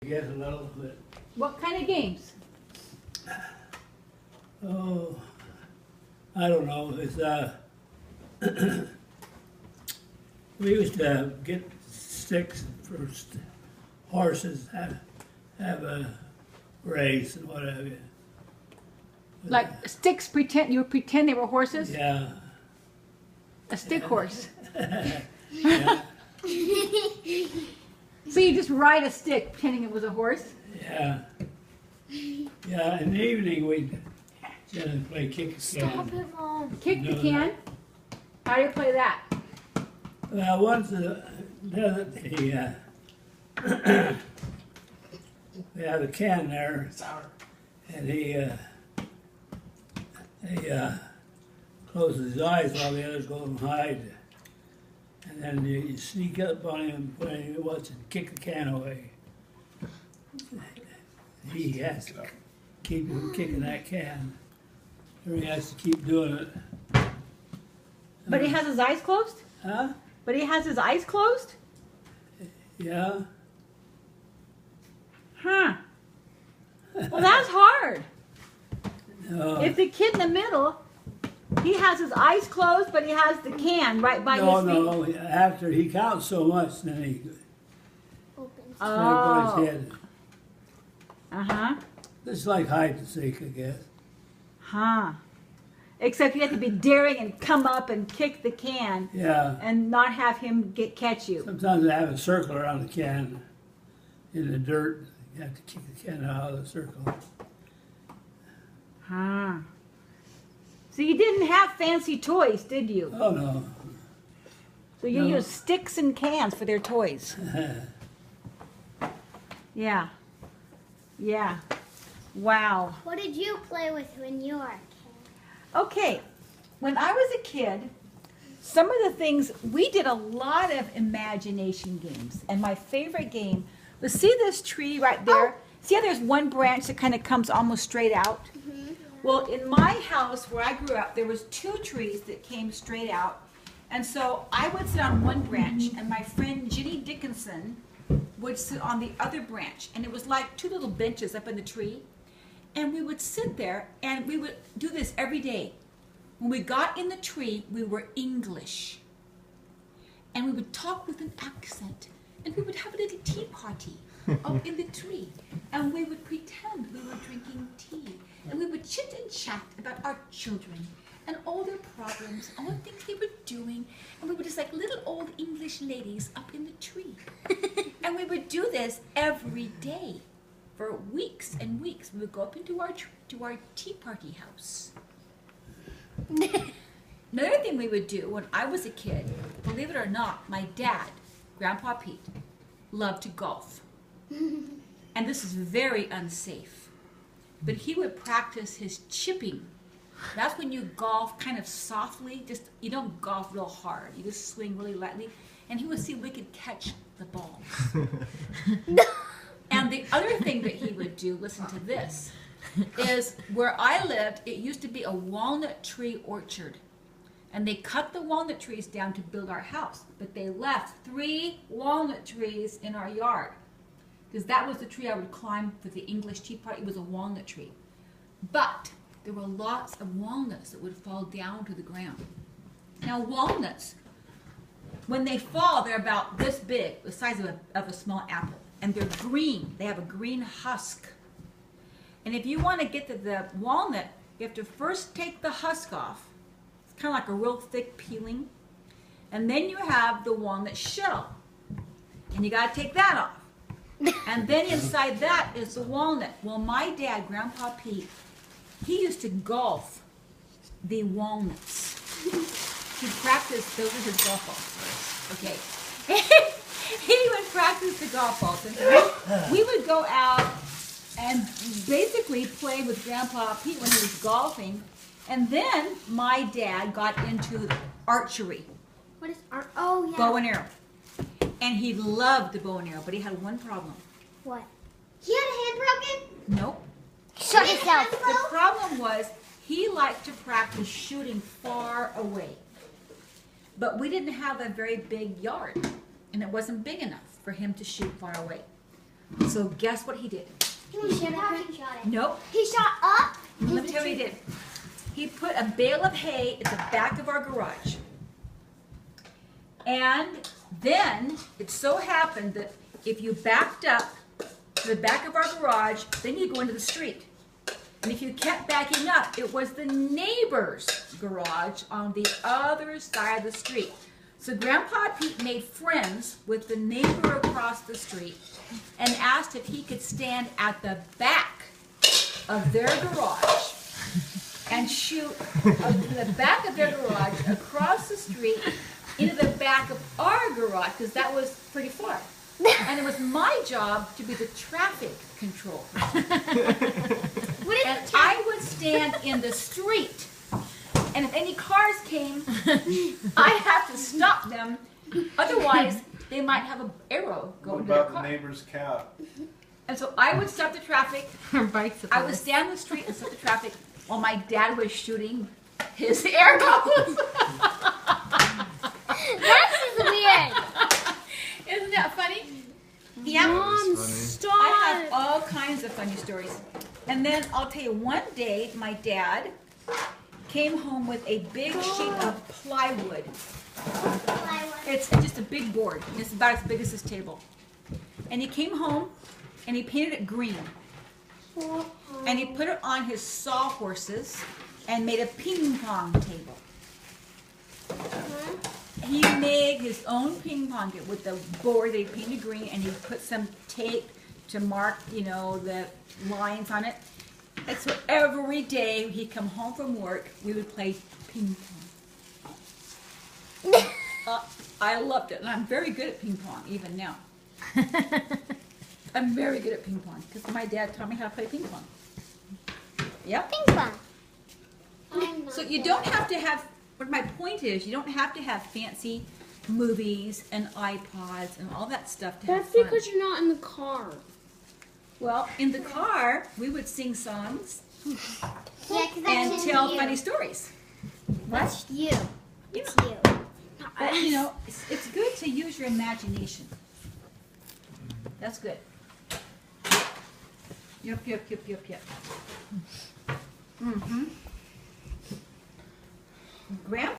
Yes, a little bit. What kind of games? Oh, I don't know. It's we used to get sticks for horses, have a race and what have you. Like sticks pretend you pretend they were horses? Yeah. A stick horse. Yeah. So you just ride a stick pretending it was a horse? Yeah. Yeah, in the evening we'd generally play kick a Stop can. it, Mom. Kick the No, can? How do you play that? Well, once we had a can there, and he closes his eyes while the others go and hide. And then you sneak up on him when he wants to kick the can away. He has to keep him kicking that can. Or he has to keep doing it. But he has his eyes closed? Huh? But he has his eyes closed? Yeah? Huh. Well, that's hard. No. If the kid in the middle, he has his eyes closed, but he has the can right by No, his feet. no. After he counts so much, then he Opens. let it go Oh. his head. Uh-huh. It's like hide and seek, I guess. Huh. Except you have to be daring and come up and kick the can Yeah. and not have him catch you. Sometimes they have a circle around the can in the dirt. You have to kick the can out of the circle. Huh. So you didn't have fancy toys, did you? Oh no. So you No. used sticks and cans for their toys. Yeah. Yeah. Wow. What did you play with when you were a kid? Okay. When I was a kid, some of the things, we did a lot of imagination games. And my favorite game was, see this tree right there? See how there's one branch that kind of comes almost straight out? Well, in my house where I grew up, there was two trees that came straight out. And so I would sit on one branch, and my friend Ginny Dickinson would sit on the other branch. And it was like two little benches up in the tree. And we would sit there, and we would do this every day. When we got in the tree, we were English. And we would talk with an accent. And we would have a little tea party up in the tree. And we would pretend we were drinking tea. And we would chit and chat about our children and all their problems, all the things they were doing. And we were just like little old English ladies up in the tree. And we would do this every day for weeks and weeks. We would go up into our tea party house. Another thing we would do when I was a kid, believe it or not, my dad, Grandpa Pete, loved to golf. And this is very unsafe. But he would practice his chipping. That's when you golf kind of softly, just you don't golf real hard. You just swing really lightly. And he would see if we could catch the balls. And the other thing that he would do, listen to this, is where I lived, it used to be a walnut tree orchard. And they cut the walnut trees down to build our house. But they left 3 walnut trees in our yard. Because that was the tree I would climb for the English tea party. It was a walnut tree. But there were lots of walnuts that would fall down to the ground. Now walnuts, when they fall, they're about this big, the size of a small apple. And they're green. They have a green husk. And if you want to get to the walnut, you have to first take the husk off. It's kind of like a real thick peeling. And then you have the walnut shell. And you got to take that off. And then inside that is the walnut. Well, my dad, Grandpa Pete, he used to golf the walnuts. He practiced, those are his golf balls. Okay. He would practice the golf balls. And we would go out and basically play with Grandpa Pete when he was golfing. And then my dad got into archery. What is art? Oh, yeah. Bow and arrow. And he loved the bow and arrow, but he had one problem. What? He had a hand broken? Nope. Shut yourself. The problem was he liked to practice shooting far away. But we didn't have a very big yard, and it wasn't big enough for him to shoot far away. So guess what he did? He shot it. Nope. He shot up. Let me tell you what he did. He put a bale of hay at the back of our garage. And then it so happened that if you backed up to the back of our garage, then you go into the street. And if you kept backing up, it was the neighbor's garage on the other side of the street. So Grandpa Pete made friends with the neighbor across the street and asked if he could stand at the back of their garage and shoot from the back of their garage across the street into the back of our garage, because that was pretty far. And it was my job to be the traffic control person. And I would stand in the street, and if any cars came, I'd have to stop them. Otherwise, they might have an arrow go What into their about the car. neighbor's cat? And so I would stop the traffic. Her bike's I would stand in the street and stop the traffic while my dad was shooting his air guns. That's weird. Isn't that funny? Yeah. Mom, That's funny. stop. I have all kinds of funny stories. And then I'll tell you, one day my dad came home with a big sheet of plywood. It's just a big board. It's about as big as this table. And he came home and he painted it green. And he put it on his sawhorses and made a ping pong table. He made his own ping pong table with the board that he painted green, and he put some tape to mark, you know, the lines on it. And so every day he'd come home from work, we would play ping pong. I loved it, and I'm very good at ping pong even now. I'm very good at ping pong because my dad taught me how to play ping pong. Yep. Ping pong. So you don't have to have, what my point is, you don't have to have fancy movies and iPods and all that stuff to have That's fun. because you're not in the car. Well, in the car, we would sing songs Yeah, 'cause that's and just tell you. funny stories. That's you. You It's know, you. but, you know, it's good to use your imagination. That's good. Yep, yep, yep, yep, yep. Mm-hmm. Grandpa